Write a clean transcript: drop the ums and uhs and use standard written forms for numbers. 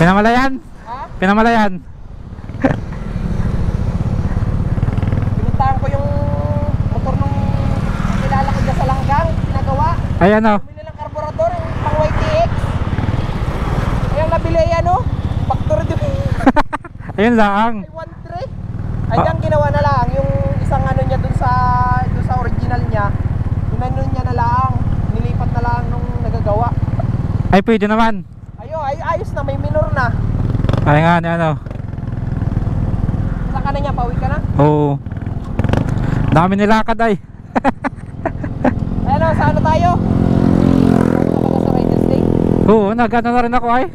Pinamalayan? Ha? Pinamalayan? Pinuntahan ko yung motor nung kilala ko dyan sa Langgang, pinagawa. Ayan o. Bumili ng karburador, yung pang YTX. Ayang nabili yan o. Factory din. Ayun lang. Ay 1.3. Ay dyan ginawa na lang. Yung isang ano niya dun sa original niya. Inano niya na lang. Nilipat na lang nung nagagawa. Ay pwede naman. Ay ayos na, may minor na. Ay nga ano. Saan ka na niya? Pauwi ka na? Oo. Dami nilakad ay. Ayan o, sa ano tayo? Sa Riders Day? Oo, nag-ano na rin ako ay.